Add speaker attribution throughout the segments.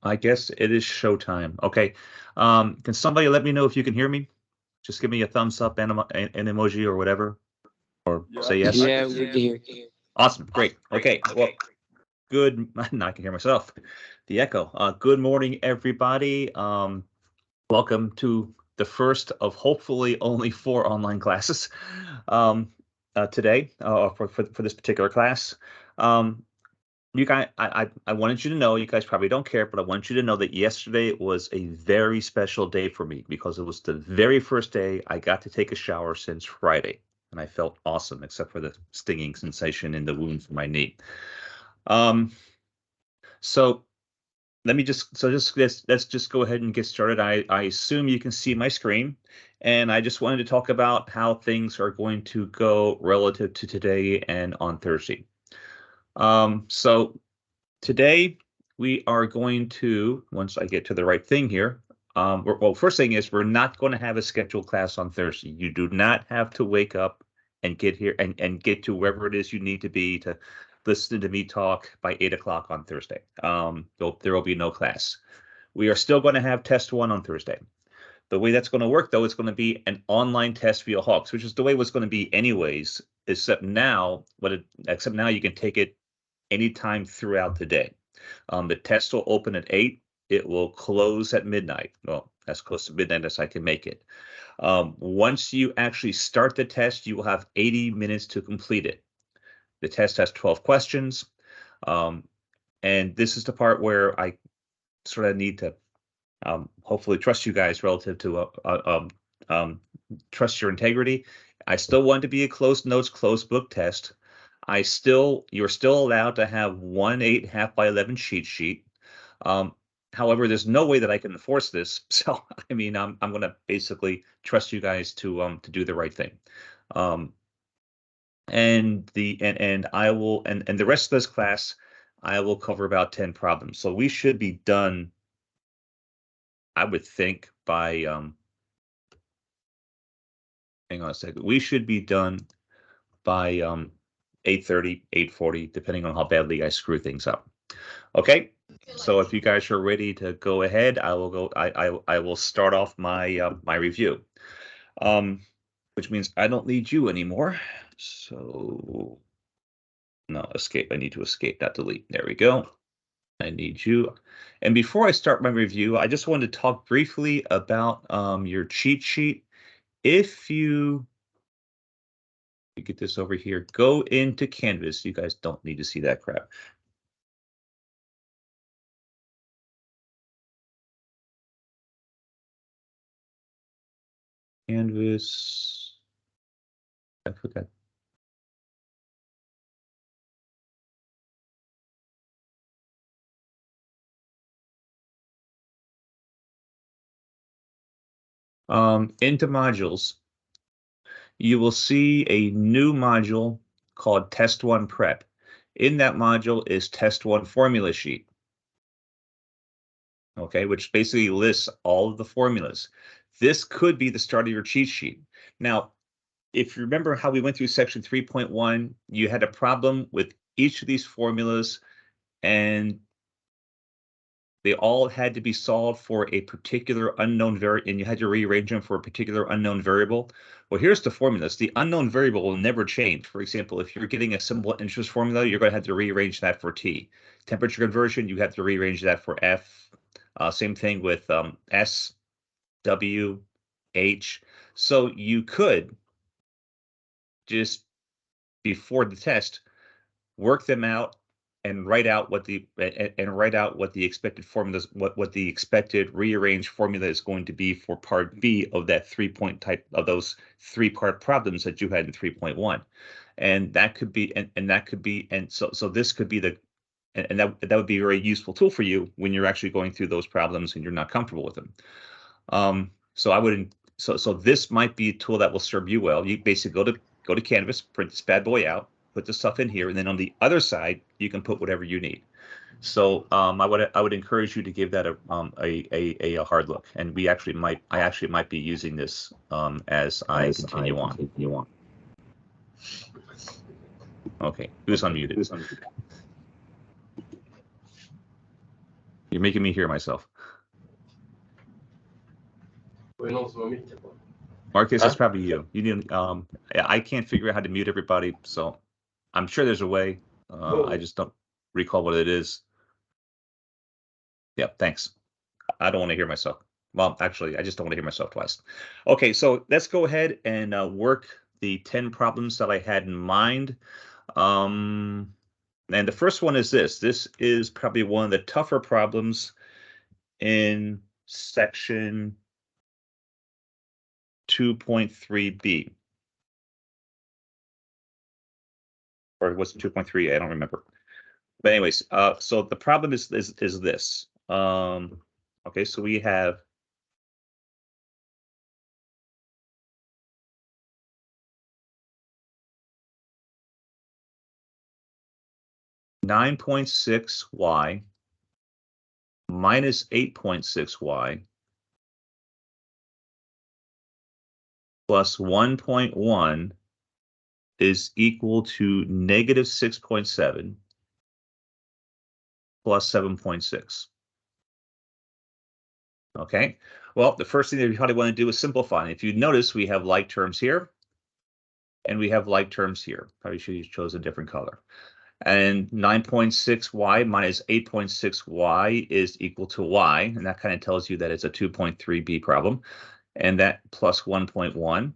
Speaker 1: I guess it is showtime. Okay. Can somebody let me know if you can hear me? Just give me a thumbs up and an emoji or whatever, or say
Speaker 2: Yeah,
Speaker 1: yes.
Speaker 2: I
Speaker 3: Yeah,
Speaker 2: can
Speaker 3: we
Speaker 2: hear
Speaker 3: can
Speaker 2: you.
Speaker 3: hear.
Speaker 1: Awesome. Great. Okay. Well, good. Now I can hear myself. The echo. Good morning, everybody. Welcome to the first of hopefully only 4 online classes today for this particular class. You guys, I wanted you to know, you guys probably don't care, but I want you to know that yesterday was a very special day for me because it was the very first day I got to take a shower since Friday. And I felt awesome, except for the stinging sensation in the wound from my knee. Um, so let's just go ahead and get started. I assume you can see my screen, and I just wanted to talk about how things are going to go relative to today and on Thursday. So today we are going to, once I get to the right thing here, well, first thing is we're not going to have a scheduled class on Thursday. You do not have to wake up and get here and get to wherever it is you need to be to listen to me talk by 8 o'clock on Thursday. There will be no class. We are still going to have test 1 on Thursday. The way that's going to work, though, it's going to be an online test via Hawks, which is the way it was going to be anyways, except now you can take it anytime throughout the day. The test will open at 8. It will close at midnight. Well, as close to midnight as I can make it. Once you actually start the test, you will have 80 minutes to complete it. The test has 12 questions. And this is the part where I sort of need to hopefully trust you guys relative to trust your integrity. I still want to be a closed notes, closed book test. You're still allowed to have 1 8.5 by 11 cheat sheet. However, there's no way that I can enforce this. So, I mean, I'm going to basically trust you guys to do the right thing. And the rest of this class, I will cover about 10 problems. So we should be done, I would think, by hang on a second. We should be done by 8:30, 8:40, depending on how badly I screw things up. Okay. So if you guys are ready to go ahead, I will go. I will start off my my review, which means I don't need you anymore. So no, escape. I need to escape, not delete. There we go. I need you. And before I start my review, I just wanted to talk briefly about your cheat sheet. If you get this over here, go into Canvas. You guys don't need to see that crap. Canvas. I forgot. Into modules, you will see a new module called Test 1 Prep. In that module is Test 1 Formula Sheet. Okay, which basically lists all of the formulas. This could be the start of your cheat sheet. Now, if you remember how we went through section 3.1, you had a problem with each of these formulas, and they all had to be solved for a particular unknown variable, and you had to rearrange them for a particular unknown variable. Well, here's the formulas. The unknown variable will never change. For example, if you're getting a simple interest formula, you're going to have to rearrange that for T. Temperature conversion, you have to rearrange that for F. Same thing with S, W, H. So you could just, before the test, work them out and write out what the expected formulas, what the expected rearranged formula is going to be for part B of that 3-point type of those 3-part problems that you had in 3.1. And that could be so this could be the and that would be a very useful tool for you when you're actually going through those problems and you're not comfortable with them. So I wouldn't so this might be a tool that will serve you well. You basically go to Canvas, print this bad boy out, put the stuff in here, and then on the other side you can put whatever you need. So I would encourage you to give that a hard look. And I actually might be using this as I continue on. Okay, who's unmuted? You're making me hear myself. Marcus, it's probably you. You need. I can't figure out how to mute everybody, so I'm sure there's a way. I just don't recall what it is. Yeah, thanks. I don't want to hear myself. Well, actually, I just don't want to hear myself twice. Okay, so let's go ahead and work the 10 problems that I had in mind. And the first one is this. This is probably one of the tougher problems in section 2.3b. Or what's 2.3? I don't remember. But anyways, so the problem is this. Okay, so we have 9.6y minus 8.6y plus 1.1 is equal to negative 6.7 plus 7.6. Okay, well, the first thing that we probably want to do is simplify. If you notice, we have like terms here, and we have like terms here. Probably should have chosen a different color. And 9.6y minus 8.6y is equal to y, and that kind of tells you that it's a 2.3b problem. And that plus 1.1.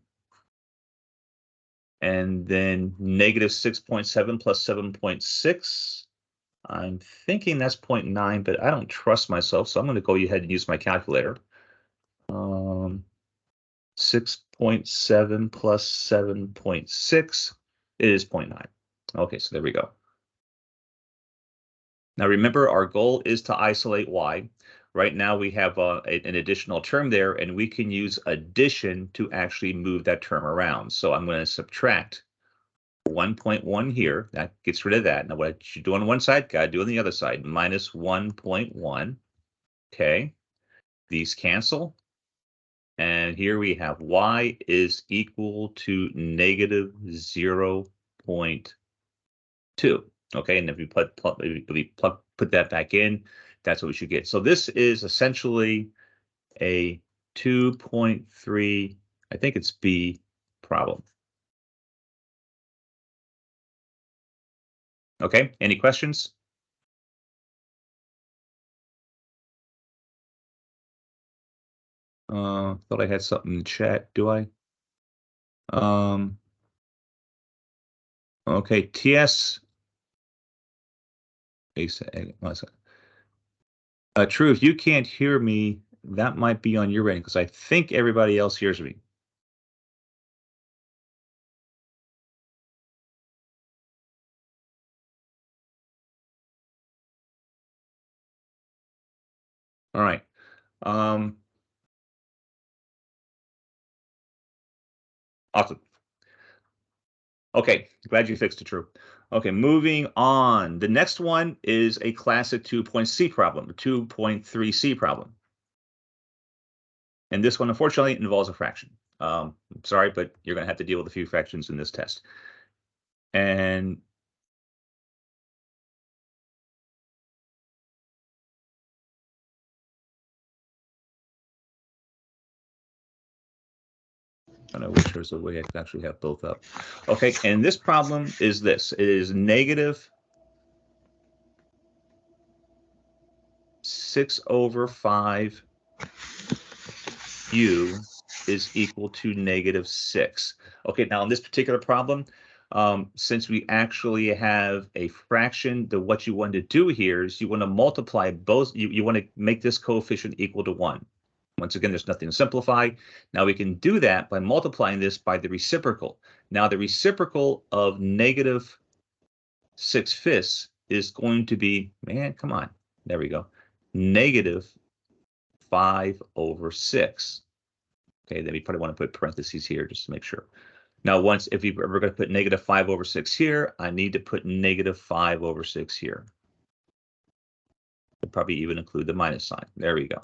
Speaker 1: And then negative 6.7 plus 7.6. I'm thinking that's 0.9, but I don't trust myself, so I'm going to go ahead and use my calculator. 6.7 plus 7.6 is 0.9. Okay, so there we go. Now remember, our goal is to isolate y. Right now we have an additional term there, and we can use addition to actually move that term around. So I'm going to subtract 1.1 here. That gets rid of that. Now what you do on one side, got to do on the other side. Minus 1.1. Okay. These cancel. And here we have y is equal to negative 0.2. Okay, and if we put that back in, that's what we should get. So this is essentially a 2.3, I think it's B problem. Okay, any questions? Thought I had something in the chat. Do I? Okay, TS. True, if you can't hear me, that might be on your end, because I think everybody else hears me. All right. Awesome. Okay, glad you fixed it, True. Okay, moving on. The next one is a classic 2.C problem, 2.3C problem. And this one, unfortunately, involves a fraction. Sorry, but you're going to have to deal with a few fractions in this test. And I don't know which there's a way I can actually have both up. Okay, and this problem is this. It is negative 6 over 5 u is equal to negative 6. Okay, now in this particular problem, since we actually have a fraction, what you want to do here is you want to multiply both. You want to make this coefficient equal to 1. Once again, there's nothing to simplify. Now we can do that by multiplying this by the reciprocal. Now the reciprocal of negative 6/5 is going to be, man, come on. There we go. Negative 5 over 6. Okay, then we probably want to put parentheses here just to make sure. Now, if we're going to put negative 5 over 6 here, I need to put negative 5 over 6 here. I'll probably even include the minus sign. There we go.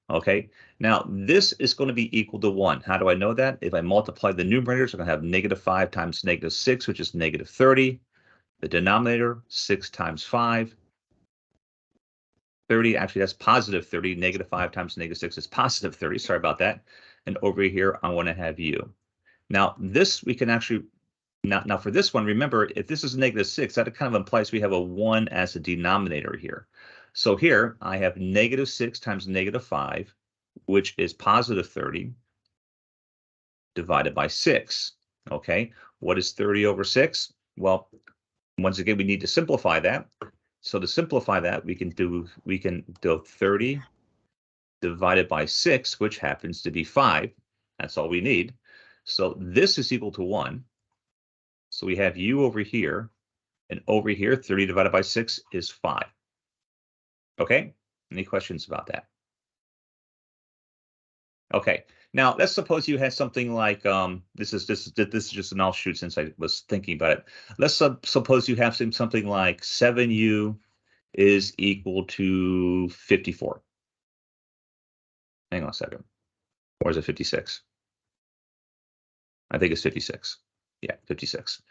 Speaker 1: Okay, now this is going to be equal to 1. How do I know that? If I multiply the numerators, I'm going to have negative 5 times negative 6, which is negative 30. The denominator, 6 times 5. 30, actually that's positive 30, negative 5 times negative 6 is positive 30, sorry about that. And over here, I want to have u. Now this we can actually, now for this one, remember, if this is negative 6, that kind of implies we have a 1 as a denominator here. So here I have negative 6 times negative 5, which is positive 30, divided by 6. Okay, what is 30 over 6? Well, once again, we need to simplify that. So to simplify that, we can do 30 divided by 6, which happens to be 5. That's all we need. So this is equal to 1. So we have u over here, and over here, 30 divided by 6 is 5. Okay, any questions about that? Okay, now let's suppose you had something like this is just an offshoot since I was thinking about it. Let's suppose you have something like 7u is equal to 54. Hang on a second. Or is it 56? I think it's 56. Yeah, 56.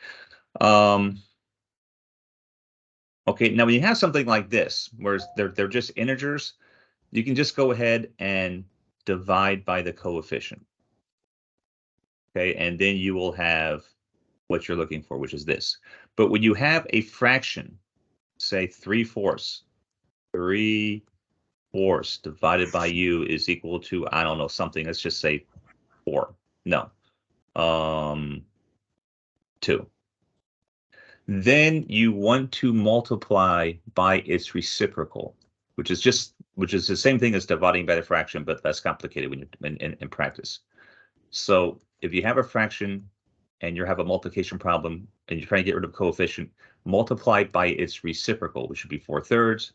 Speaker 1: Okay, now when you have something like this, where they're just integers, you can just go ahead and divide by the coefficient. Okay, and then you will have what you're looking for, which is this. But when you have a fraction, say 3/4, 3/4 divided by u is equal to, I don't know, something, let's just say 4. No. 2. Then you want to multiply by its reciprocal, which is the same thing as dividing by the fraction, but less complicated when in practice. So if you have a fraction and you have a multiplication problem and you're trying to get rid of a coefficient, multiply by its reciprocal, which should be 4/3,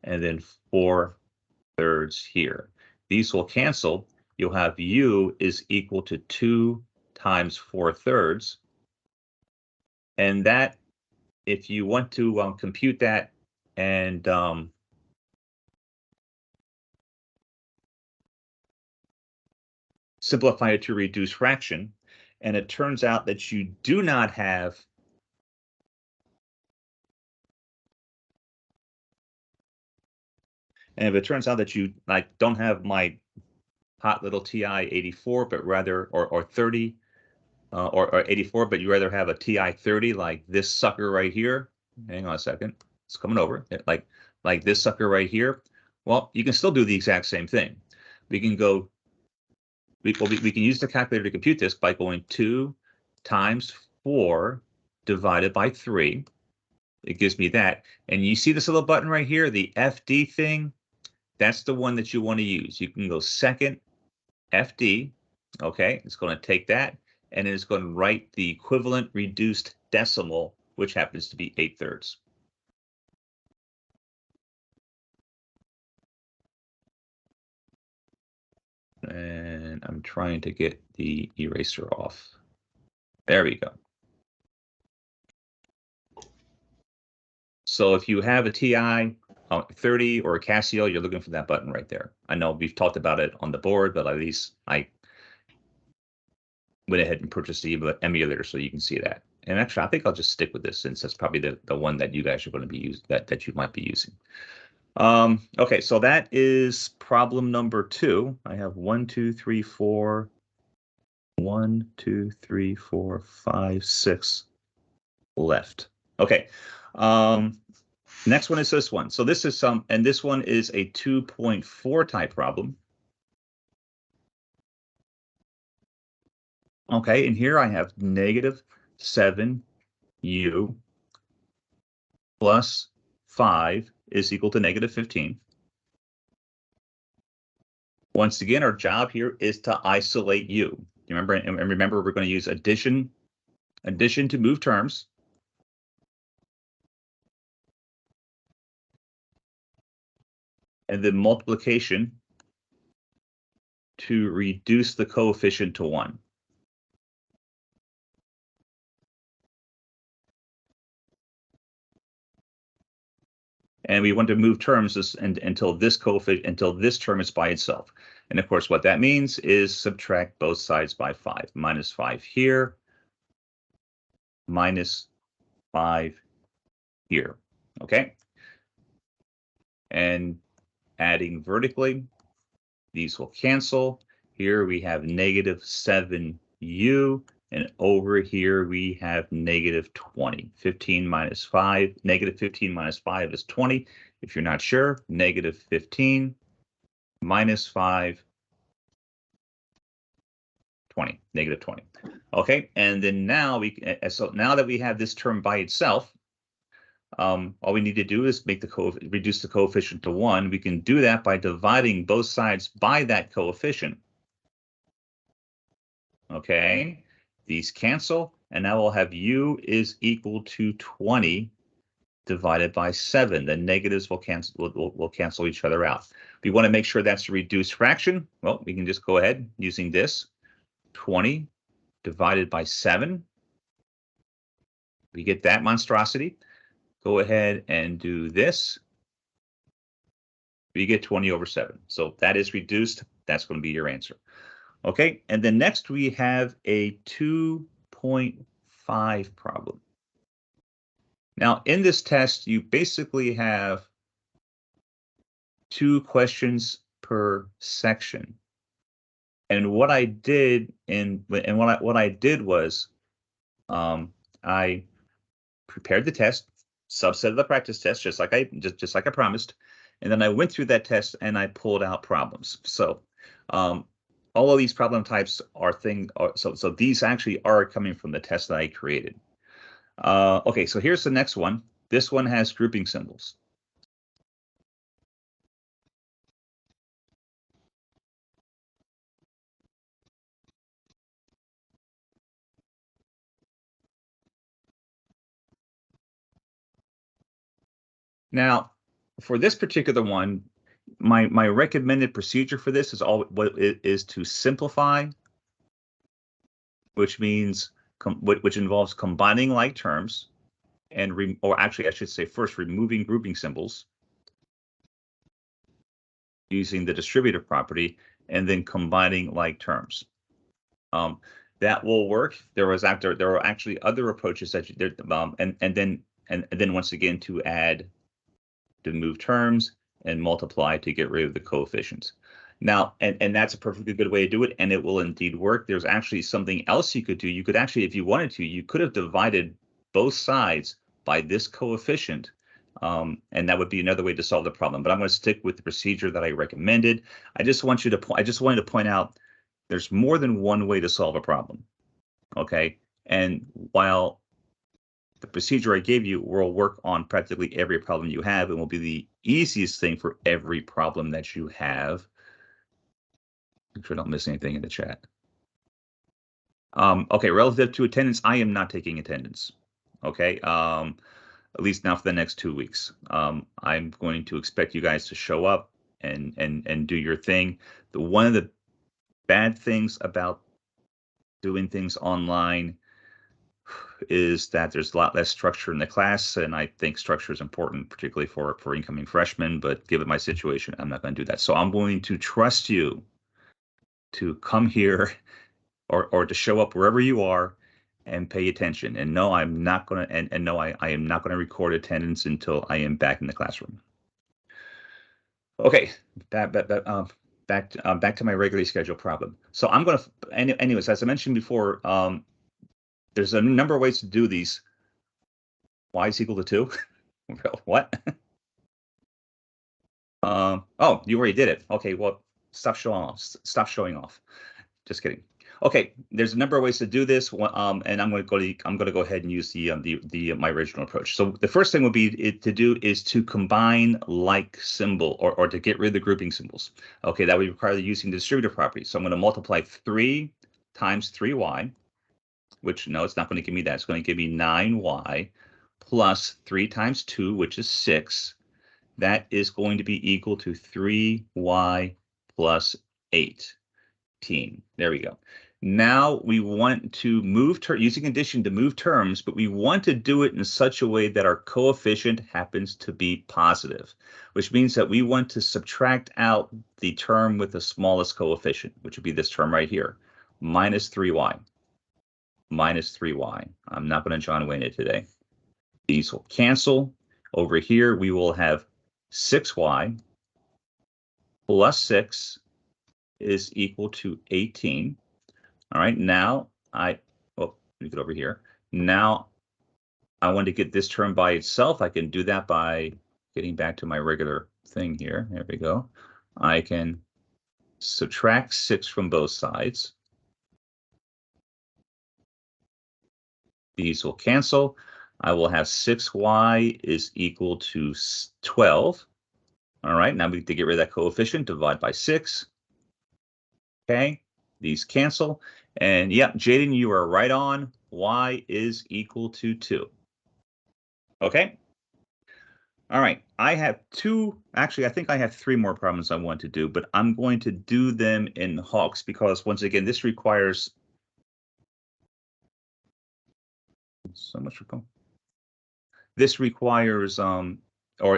Speaker 1: and then 4/3 here. These will cancel. You'll have u is equal to 2 times 4/3, and that, if you want to compute that and simplify it to reduce fraction, and it turns out that you do not have and if it turns out that you don't have my hot little TI 84, but rather or 30 or 84, but you rather have a TI 30 like this sucker right here. Hang on a second, it's coming over. Like this sucker right here. Well, you can still do the exact same thing. We can go. We can use the calculator to compute this by going 2 times 4 divided by 3. It gives me that. And you see this little button right here, the FD thing? That's the one that you want to use. You can go second FD. Okay, it's going to take that, and it's going to write the equivalent reduced decimal, which happens to be 8/3. And I'm trying to get the eraser off. There we go. So if you have a TI 30 or a Casio, you're looking for that button right there. I know we've talked about it on the board, but at least I went ahead and purchased the emulator so you can see that. And actually, I think I'll just stick with this since that's probably the one that you guys are going to be using, that you might be using. Okay, so that is problem number 2. I have 1, 2, 3, 4, 1, 2, 3, 4, 5, 6 left. Okay. Next one is this one. So this is and this one is a 2.4 type problem. Okay, and here I have negative 7u plus 5 is equal to negative 15. Once again, our job here is to isolate u. Remember, we're going to use addition to move terms. And then multiplication to reduce the coefficient to 1. And we want to move terms until this term is by itself. And of course, what that means is subtract both sides by 5. Minus 5 here, minus 5 here. Okay. And adding vertically. These will cancel. Here we have negative 7u, and over here we have negative 20. 15 minus 5, negative 15 minus 5 is 20. If you're not sure, negative 15 minus 5, 20, negative 20. Okay, and then now so now that we have this term by itself, all we need to do is reduce the coefficient to 1. We can do that by dividing both sides by that coefficient. Okay, these cancel, and now we'll have u is equal to 20 divided by 7. The negatives will cancel each other out. If we want to make sure that's a reduced fraction, well, we can just go ahead using this. 20 divided by 7. We get that monstrosity. Go ahead and do this. We get 20 over 7. So that is reduced. That's going to be your answer. Okay, and then next we have a 2.5 problem. Now, in this test, you basically have 2 questions per section. And what I did what I did was I prepared the test, subset of the practice test, just like I promised, and then I went through that test and I pulled out problems. So all of these problem types are so these actually are coming from the test that I created. Okay, so here's the next one. This one has grouping symbols. Now, for this particular one, my recommended procedure for this is to simplify, which means which involves combining like terms, or actually I should say first removing grouping symbols using the distributive property, and then combining like terms. That will work. There are actually other approaches that and then once again to move terms and multiply to get rid of the coefficients. Now, and that's a perfectly good way to do it, and it will indeed work. There's actually something else you could do. You could actually, if you wanted to, you could have divided both sides by this coefficient, and that would be another way to solve the problem. But I'm going to stick with the procedure that I recommended. I just wanted to point out there's more than one way to solve a problem. Okay, and while the procedure I gave you will work on practically every problem you have and will be the easiest thing for every problem that you have. Make sure I don't miss anything in the chat. Okay, relative to attendance, I am not taking attendance. Okay, at least now for the next 2 weeks. I'm going to expect you guys to show up and do your thing. One of the bad things about doing things online is that there's a lot less structure in the class, and I think structure is important, particularly for incoming freshmen, but given my situation, I'm not going to do that. So I'm going to trust you to come here or to show up wherever you are and pay attention. And no, I'm not going to, and no, I am not going to record attendance until I am back in the classroom. Okay, back to my regularly scheduled problem. So I'm going to, anyways, as I mentioned before, there's a number of ways to do these. Y is equal to 2. What? Oh, you already did it. Okay, well, stop showing off. Stop showing off. Just kidding. Okay, there's a number of ways to do this, and I'm going to go ahead and use my original approach. So the first thing would be is to combine like symbol or to get rid of the grouping symbols. Okay, that would require using the distributive property. So I'm going to multiply 3 times 3y. Which, no, it's not going to give me that. It's going to give me 9y plus 3 times 2, which is 6. That is going to be equal to 3y plus 18. There we go. Now we want to move using addition to move terms, but we want to do it in such a way that our coefficient happens to be positive, which means that we want to subtract out the term with the smallest coefficient, which would be this term right here, minus 3y. Minus 3y. I'm not going to John Wayne it today. These will cancel. Over here, we will have 6y plus 6 is equal to 18. All right, now let me get over here. Now I want to get this term by itself. I can do that by getting back to my regular thing here. There we go. I can subtract 6 from both sides. These will cancel. I will have 6y is equal to 12. All right, now we need to get rid of that coefficient, divide by 6. Okay, these cancel. And yeah, Jaden, you are right on. Y is equal to 2. Okay. All right, I have actually, I think I have 3 more problems I want to do, but I'm going to do them in Hawks because once again, this requires so much. This requires, or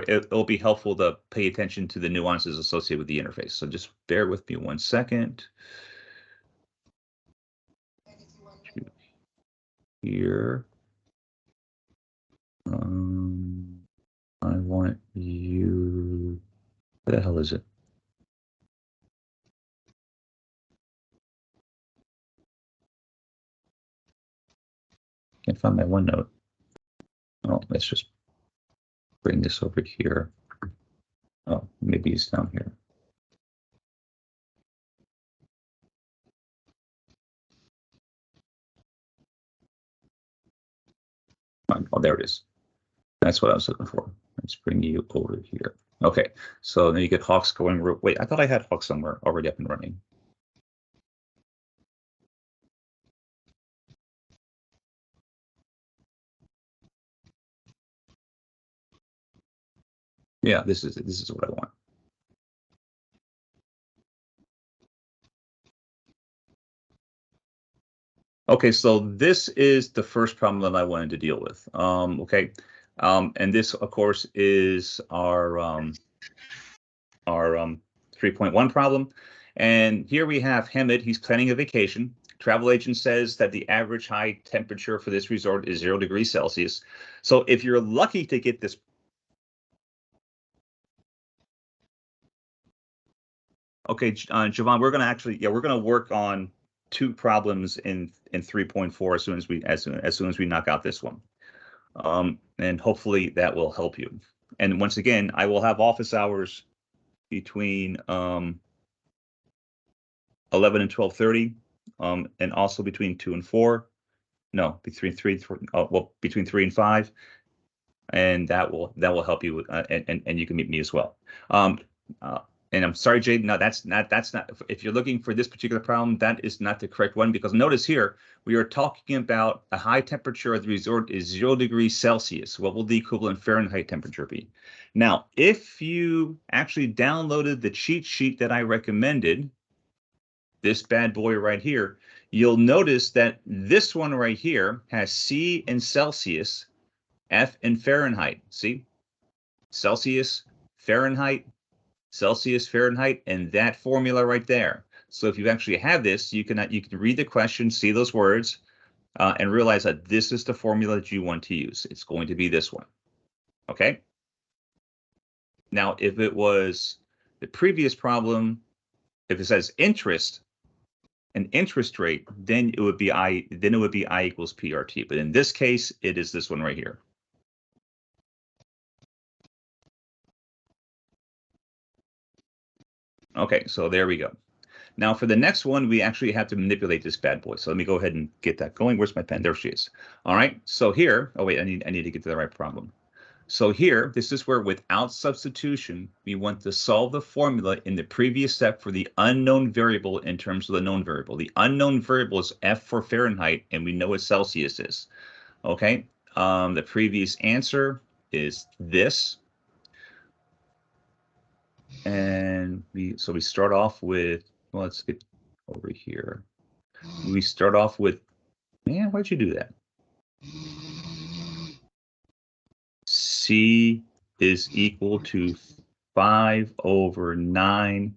Speaker 1: it'll be helpful to pay attention to the nuances associated with the interface. So just bear with me 1 second. Here. I want you, what the hell is it? Can't find my OneNote. Oh, let's just bring this over here. Oh, maybe it's down here. Oh, there it is. That's what I was looking for. Let's bring you over here. Okay, so then you get Hawks going. Wait, I thought I had Hawks somewhere already up and running. Yeah, this is it. This is what I want. Okay, so this is the first problem that I wanted to deal with. Okay, and this, of course, is our 3.1 problem. And here we have Hamid. He's planning a vacation. Travel agent says that the average high temperature for this resort is 0 degrees Celsius. So if you're lucky to get this. Okay, Javon, we're going to actually, we're going to work on 2 problems in 3.4 as soon as we knock out this one. And hopefully that will help you. And once again, I will have office hours between 11 and 12:30, and also between 2 and 4. No, between 3 between 3 and 5, and that will help you. And you can meet me as well. And I'm sorry, Jade. No, that's not. If you're looking for this particular problem, that is not the correct one, because notice here we are talking about a high temperature of the resort is 0 degrees Celsius. What will the equivalent Fahrenheit temperature be? Now, if you actually downloaded the cheat sheet that I recommended, this bad boy right here, you'll notice that this one right here has C in Celsius, F in Fahrenheit. See, Celsius, Fahrenheit, Celsius, Fahrenheit, and that formula right there. So if you actually have this, you can read the question, see those words, and realize that this is the formula that you want to use. It's going to be this one. Okay. Now, if it was the previous problem, if it says interest, an interest rate, then it would be I equals PRT. But in this case, it is this one right here. Okay, so there we go. Now for the next one, we actually have to manipulate this bad boy. So let me go ahead and get that going. Where's my pen? There she is. All right. So here, oh wait, I need to get to the right problem. So here, this is where without substitution, we want to solve the formula in the previous step for the unknown variable in terms of the known variable. The unknown variable is F for Fahrenheit, and we know what Celsius is. Okay. The previous answer is this. And we start off with, well, let's get over here. We start off with, man, why'd you do that? C is equal to 5 over 9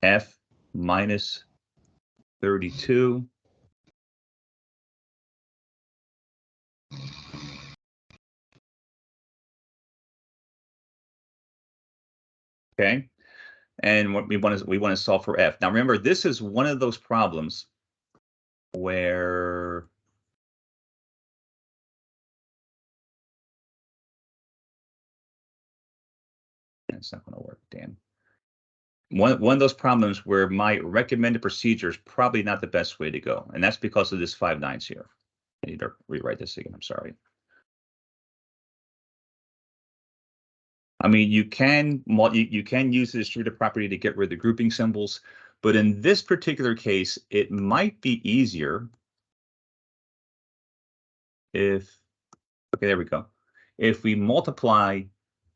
Speaker 1: F minus 32. Okay, And what we want to solve for f. Now remember, this is one of those problems where it's not going to work, damn. One of those problems where my recommended procedure is probably not the best way to go, and that's because of this 5 nines here. I need to rewrite this again. I'm sorry. I mean, you can use the distributive property to get rid of the grouping symbols, but in this particular case, it might be easier if, okay, there we go. If we multiply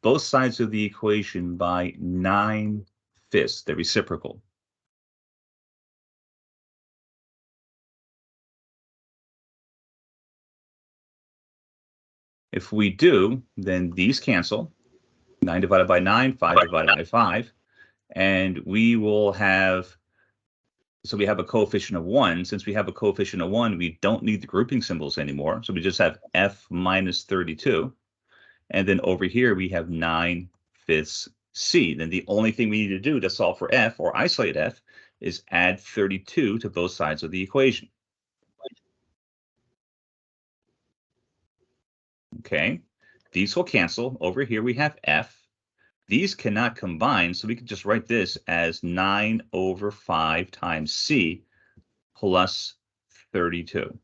Speaker 1: both sides of the equation by 9/5, the reciprocal. If we do, then these cancel. 9 divided by 9, 5 divided by 5. And we will have, so we have a coefficient of 1. Since we have a coefficient of 1, we don't need the grouping symbols anymore. So we just have f minus 32. And then over here, we have 9/5 c. Then the only thing we need to do to solve for f or isolate f is add 32 to both sides of the equation. Okay, these will cancel. Over here, we have f. These cannot combine, so we can just write this as 9/5 times c plus 32.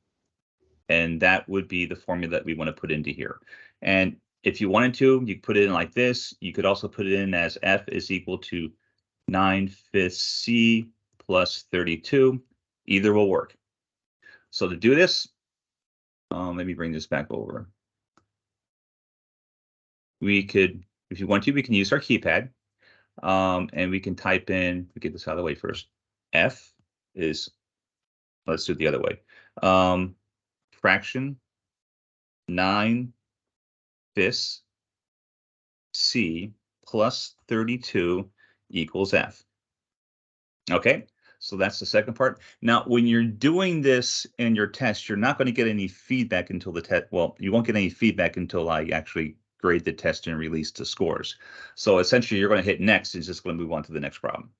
Speaker 1: And that would be the formula that we want to put into here. And if you wanted to, you could put it in like this. You could also put it in as f is equal to 9/5 c plus 32. Either will work. So to do this, let me bring this back over. We could, if you want to, we can use our keypad, and we can type in, we get this out of the way first. F is, let's do it the other way. Fraction 9/5 c plus 32 equals f. Okay, so that's the second part. Now, when you're doing this in your test, you're not going to get any feedback until the test. Well, you won't get any feedback until I actually grade the test and release the scores. So essentially, you're going to hit next. It's just going to move on to the next problem.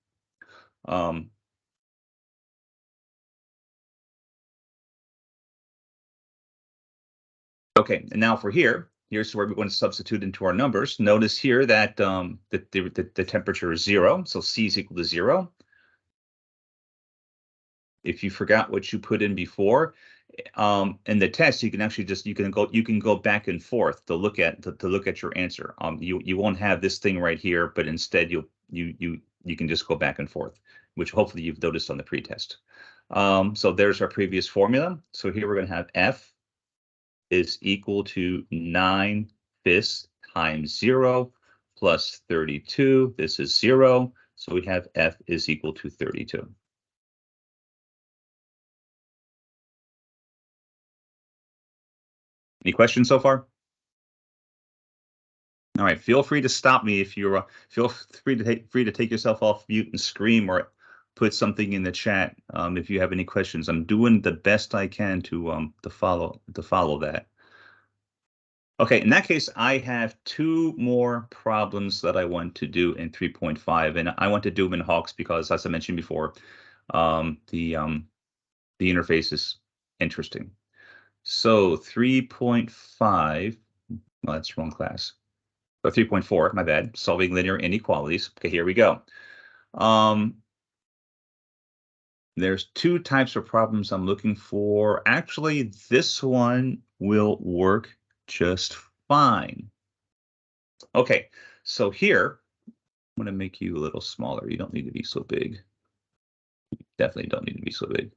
Speaker 1: Okay, and now for here, here's where we're going to substitute into our numbers. Notice here that the temperature is 0, so C is equal to 0. If you forgot what you put in before, in the test, you can actually just you can go back and forth to look at your answer. You won't have this thing right here, but instead you can just go back and forth, which hopefully you've noticed on the pretest. So there's our previous formula. So here we're going to have F is equal to 9/5 times 0 plus 32. This is 0. So we have F is equal to 32. Any questions so far? All right, feel free to stop me if you're feel free to take yourself off mute and scream or put something in the chat if you have any questions. I'm doing the best I can to follow that. Okay, in that case, I have 2 more problems that I want to do in 3.5, and I want to do them in Hawks because, as I mentioned before, the interface is interesting. So 3.5, well, that's wrong class. 3.4, my bad, solving linear inequalities. Okay, here we go. There's 2 types of problems I'm looking for. Actually, this one will work just fine. Okay, so here, I'm going to make you a little smaller. You don't need to be so big. You definitely don't need to be so big.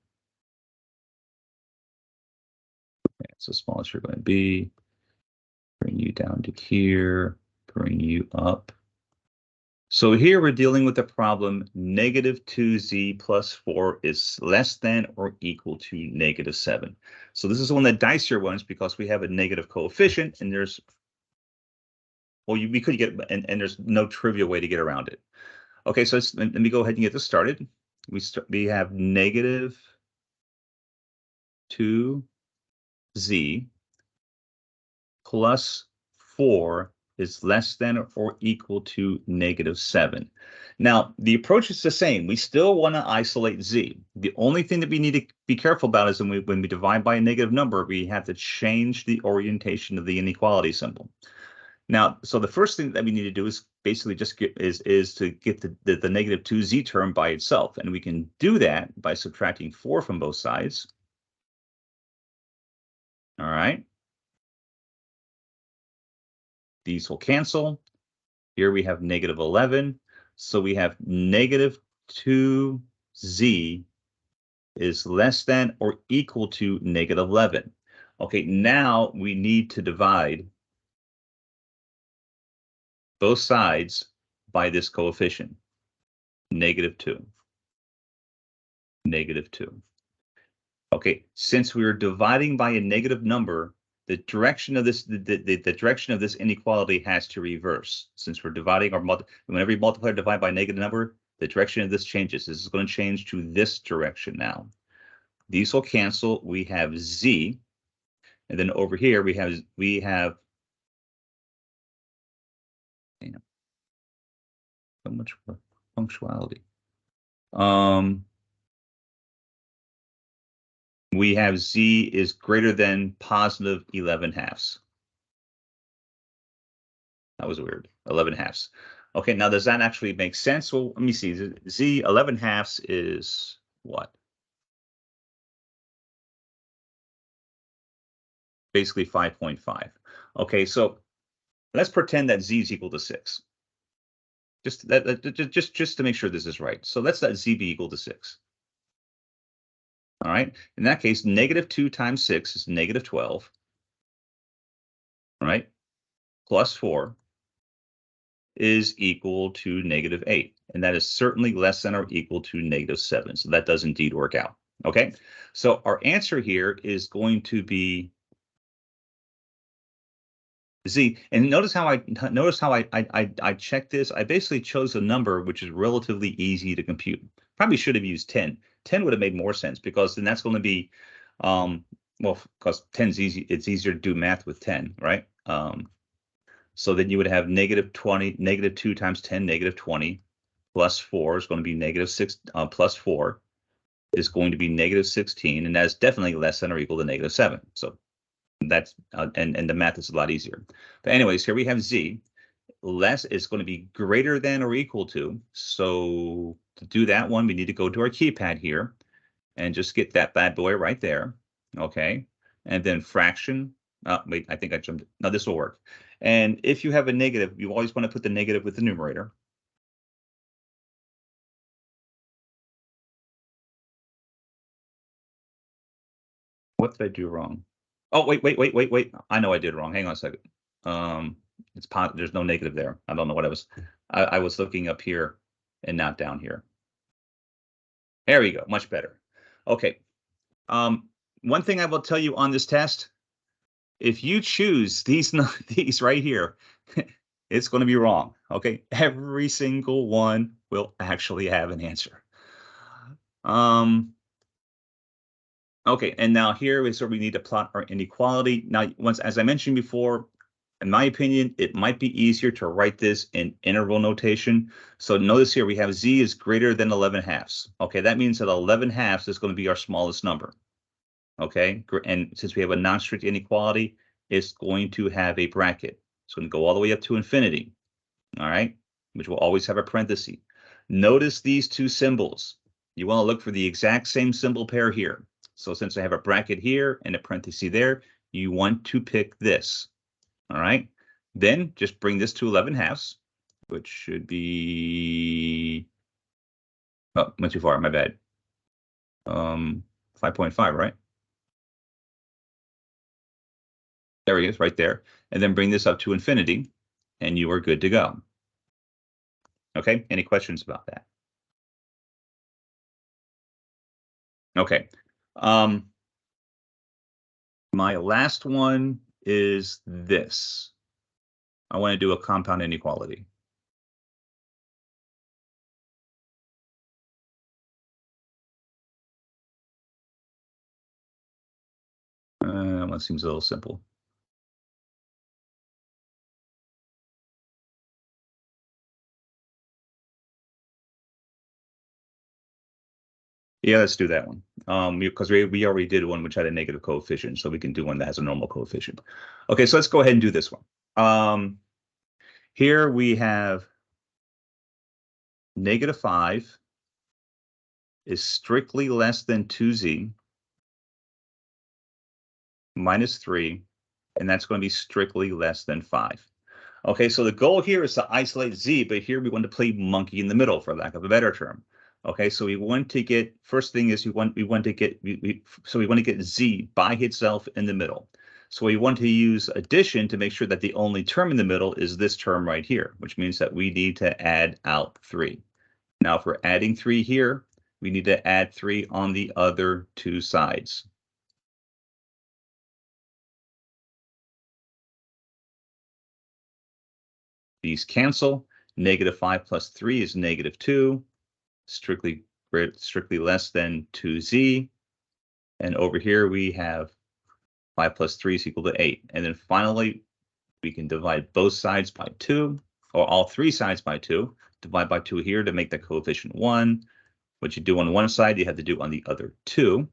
Speaker 1: Okay, so small as you're going to be. Bring you down to here. Bring you up. So here we're dealing with the problem -2z plus 4 is less than or equal to -7. So this is one of the dicier ones because we have a negative coefficient and there's, well, we could get, and there's no trivial way to get around it. Okay, so let me go ahead and get this started. We have -2z plus 4 is less than or equal to -7. Now, the approach is the same. We still want to isolate z. The only thing that we need to be careful about is when we divide by a negative number, we have to change the orientation of the inequality symbol. Now, so the first thing that we need to do is basically just get to get the negative 2z term by itself. And we can do that by subtracting 4 from both sides. All right. These will cancel. Here we have -11. So we have negative 2z is less than or equal to -11. Okay, now we need to divide both sides by this coefficient, -2. -2. Okay, since we are dividing by a negative number, the direction of this the direction of this inequality has to reverse. Since we're dividing whenever you multiply or divide by a negative number, the direction of this changes. This is going to change to this direction now. These will cancel. We have z, and then over here we have so much punctuality. We have z is greater than positive 11/2. That was weird. 11/2. Okay, now does that actually make sense? Well, let me see. Z 11/2 is what? Basically 5.5. Okay, so let's pretend that z is equal to 6. Just to make sure this is right. So let's let z be equal to 6. All right. In that case, -2 times 6 is -12. All right. Plus 4 is equal to -8. And that is certainly less than or equal to -7. So that does indeed work out. Okay. So our answer here is going to be z. And notice how I checked this. I basically chose a number which is relatively easy to compute. Probably should have used 10. 10 would have made more sense because then that's going to be, well, because 10 is easy. It's easier to do math with 10, right? So then you would have -20, -2 times 10, -20, plus 4 is going to be -6, plus 4 is going to be -16, and that's definitely less than or equal to -7. So that's and the math is a lot easier. But anyways, here we have z. Less is going to be greater than or equal to. So to do that one, we need to go to our keypad here and just get that bad boy right there. Okay, and then fraction. Wait, I think I jumped. No, this will work. And if you have a negative, you always want to put the negative with the numerator. What did I do wrong? Oh, wait. I know I did wrong. Hang on a second. There's no negative there. I don't know what I was looking up here and not down here. There we go. Much better. Okay. One thing I will tell you on this test, if you choose these right here, it's going to be wrong. Okay. Every single one will actually have an answer. Okay, and now here is where we need to plot our inequality. Now, as I mentioned before, in my opinion, it might be easier to write this in interval notation. So notice here we have z is greater than 11/2. Okay, that means that 11/2 is going to be our smallest number. Okay, and since we have a non-strict inequality, it's going to have a bracket. It's going to go all the way up to infinity. All right, which will always have a parenthesis. Notice these two symbols. You want to look for the exact same symbol pair here. So since I have a bracket here and a parenthesis there, you want to pick this. All right. Then just bring this to 11/2, which should be, oh, went too far, my bad. 5.5, right? There he is, right there. And then bring this up to infinity, and you are good to go. Okay, any questions about that? Okay. My last one is this. I want to do a compound inequality. That one seems a little simple. Yeah, let's do that one. Because we already did one which had a negative coefficient, so we can do one that has a normal coefficient. Okay, so let's go ahead and do this one. Here we have -5 is strictly less than 2z minus 3, and that's going to be strictly less than 5. Okay, so the goal here is to isolate z, but here we want to play monkey in the middle, for lack of a better term. Okay, so we want to get, first thing is we want to get z by itself in the middle. So we want to use addition to make sure that the only term in the middle is this term right here, which means that we need to add out 3. Now, if we're adding 3 here, we need to add 3 on the other two sides. These cancel. -5 plus 3 is -2, strictly less than 2z. And over here we have 5 plus 3 is equal to 8. And then finally, we can divide both sides by 2, or all 3 sides by 2. Divide by 2 here to make the coefficient 1. What you do on one side, you have to do on the other 2.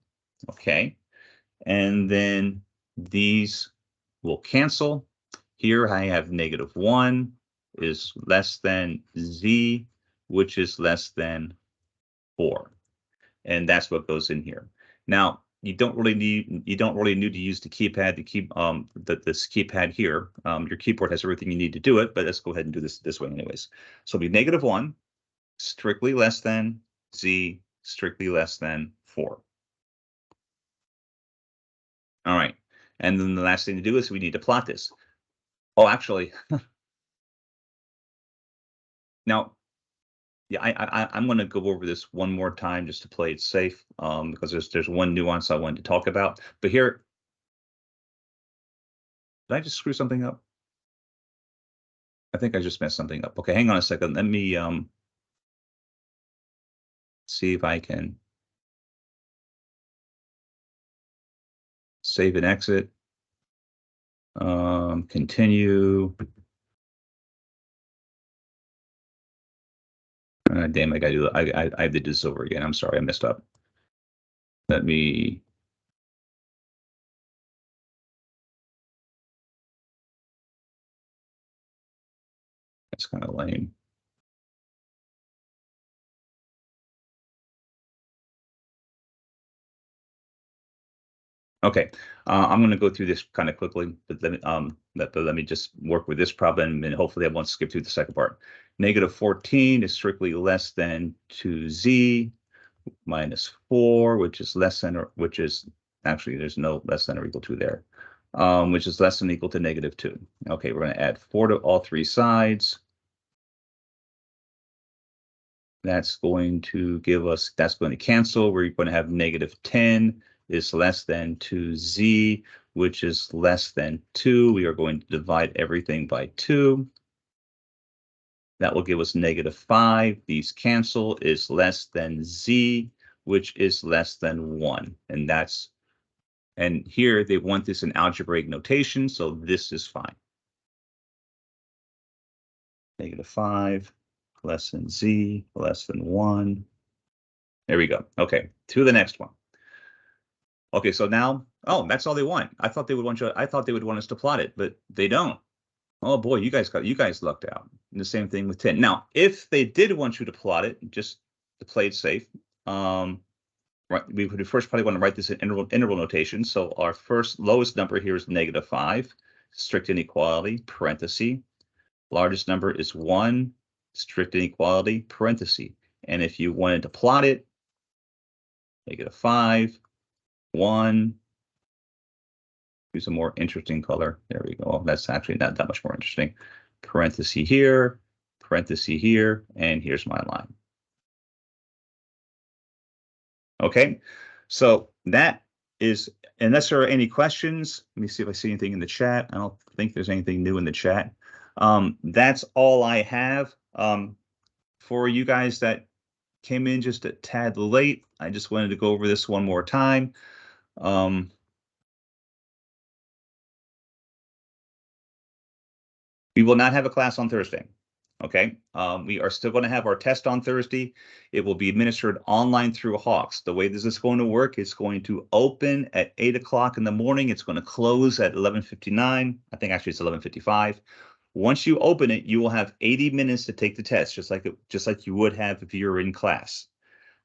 Speaker 1: Okay. And then these will cancel. Here I have -1 is less than z, which is less than 4. And that's what goes in here. Now, you don't really need to use the keypad to keep this keypad here. Your keyboard has everything you need to do it, but let's go ahead and do this way anyways. So it'll be -1, strictly less than z, strictly less than 4. All right. And then the last thing to do is we need to plot this. Oh, actually, now, yeah, I'm going to go over this one more time just to play it safe, because there's one nuance I wanted to talk about. But here, did I just screw something up? I think I just messed something up. Okay, hang on a second. Let me see if I can save and exit. Continue. Damn, I gotta do. I have to do this over again. I'm sorry, I messed up. Let me. That's kind of lame. Okay, I'm going to go through this kind of quickly, but let me just work with this problem, and hopefully I won't skip through the second part. -14 is strictly less than 2z minus 4, which is less than, or which is actually there's no less than or equal to there, which is less than or equal to -2. Okay, we're going to add 4 to all 3 sides. That's going to give us, that's going to cancel. We're going to have -10 is less than 2z, which is less than 2. We are going to divide everything by 2. That will give us -5. These cancel, is less than z, which is less than 1. And here they want this in algebraic notation, so this is fine. -5, less than z, less than 1. There we go. Okay, to the next one. Okay, so now, oh, that's all they want. I thought they would want us to plot it, but they don't. Oh boy, you guys lucked out. And the same thing with 10. Now, if they did want you to plot it, just to play it safe, right, we would first probably want to write this in interval notation. So our first lowest number here is -5, strict inequality, parenthesis. Largest number is 1, strict inequality, parenthesis. And if you wanted to plot it, -5, 1. Use a more interesting color. There we go. That's actually not that much more interesting. Parenthesis here, and here's my line. Okay, so that is, unless there are any questions, let me see if I see anything in the chat. I don't think there's anything new in the chat. That's all I have. For you guys that came in just a tad late, I just wanted to go over this one more time. We will not have a class on Thursday. Okay, we are still going to have our test on Thursday. It will be administered online through Hawks. The way this is going to work, it's going to open at 8 o'clock in the morning. It's going to close at 11:59. I think actually it's 11:55. Once you open it, you will have 80 minutes to take the test, just like you would have if you were in class.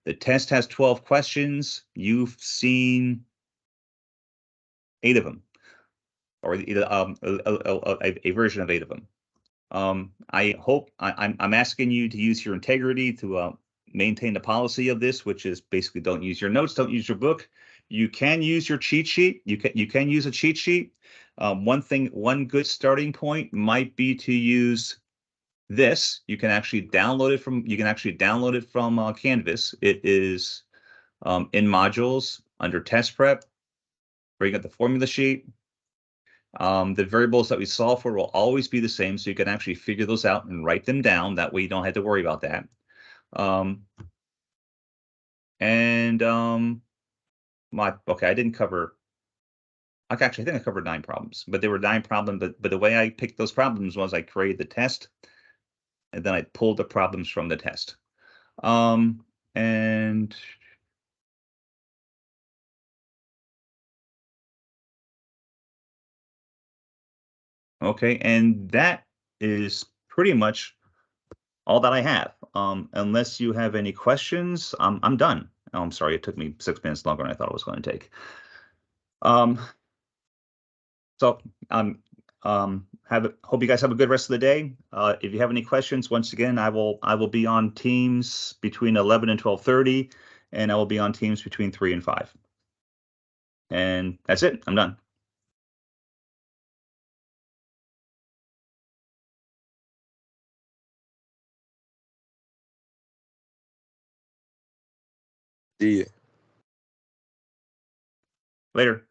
Speaker 1: The test has 12 questions. You've seen 8 of them, or a version of 8 of them. I hope I'm asking you to use your integrity to maintain the policy of this, which is basically don't use your notes, don't use your book. You can use your cheat sheet. You can use a cheat sheet. One good starting point might be to use this. You can actually download it from Canvas. It is in modules under test prep, where you got the formula sheet. The variables that we solve for will always be the same, so you can actually figure those out and write them down. That way you don't have to worry about that. Um, and okay, I didn't cover. Actually, I think I covered 9 problems, but there were 9 problems. But the way I picked those problems was I created the test, and then I pulled the problems from the test. And okay, and that is pretty much all that I have. Unless you have any questions, I'm done. Oh, I'm sorry, it took me 6 minutes longer than I thought it was going to take. Um, so hope you guys have a good rest of the day. If you have any questions, once again, I will be on Teams between 11 and 12:30, and I will be on Teams between 3 and 5. And that's it. I'm done.
Speaker 2: See ya.
Speaker 1: Later.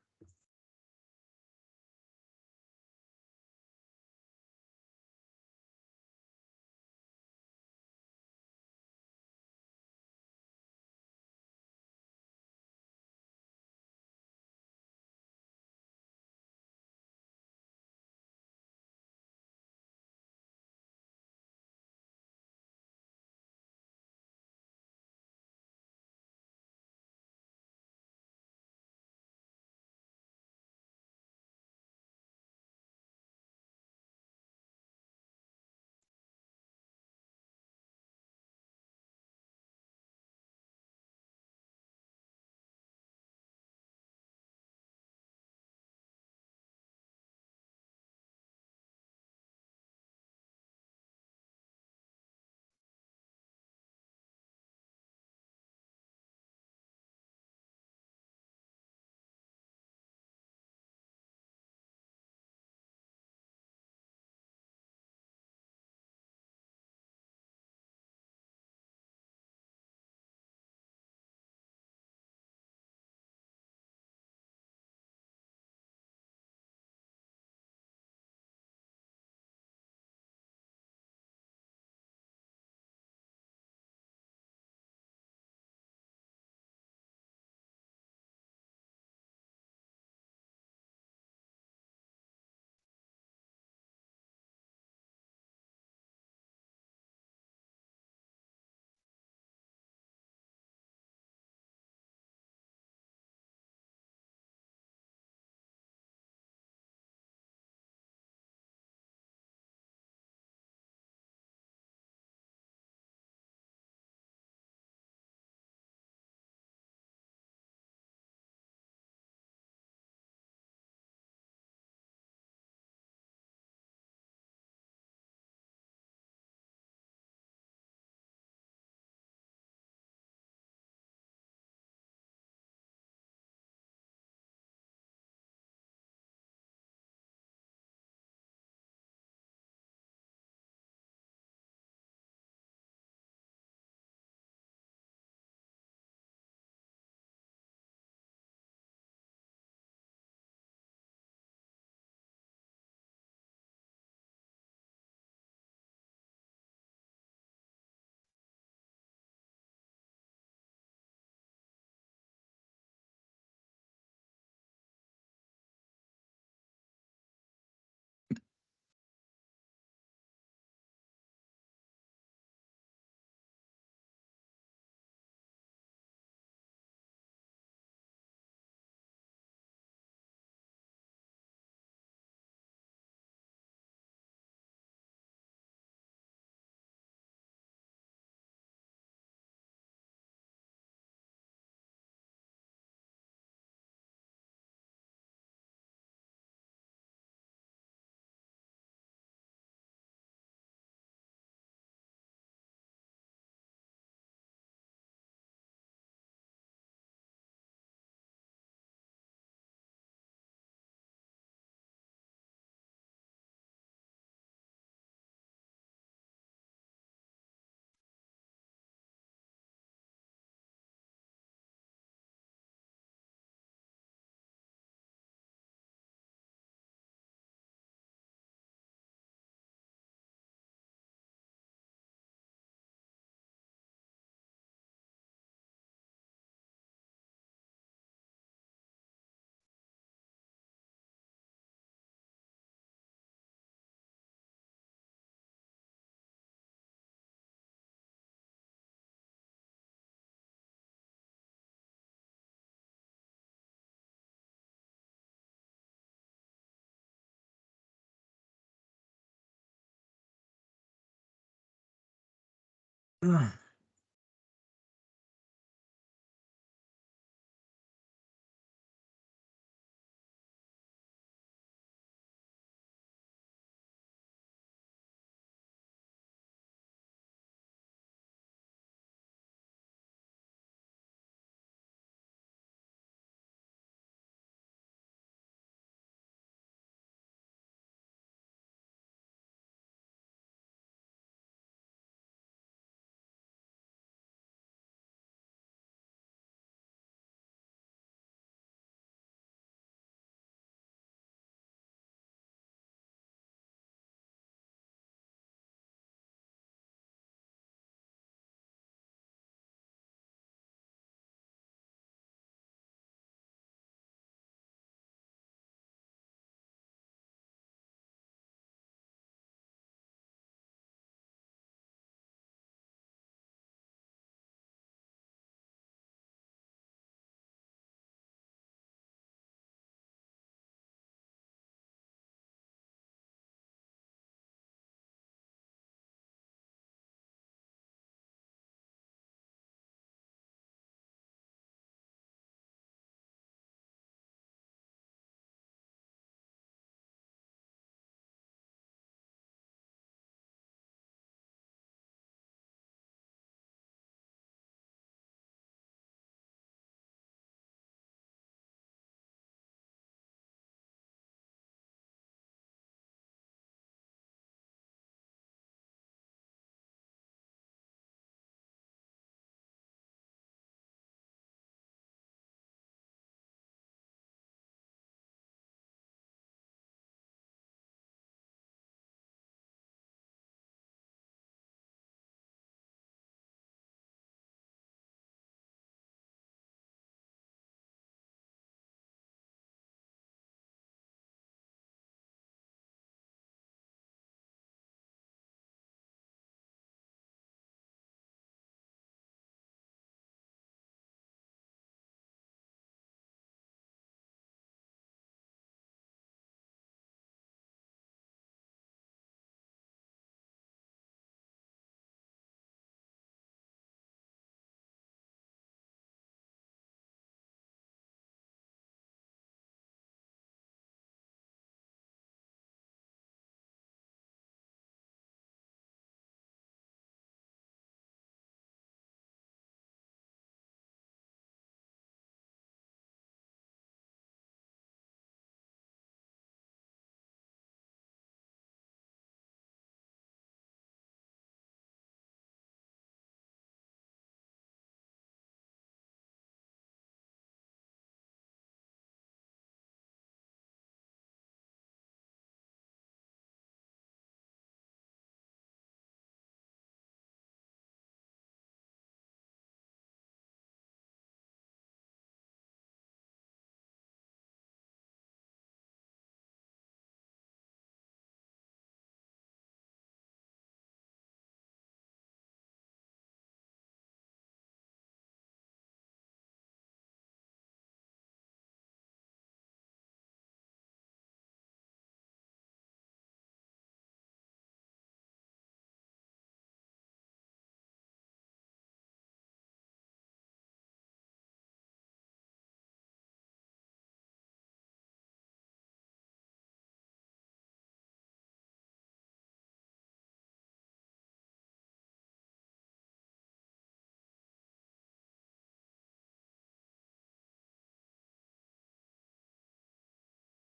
Speaker 1: Ugh.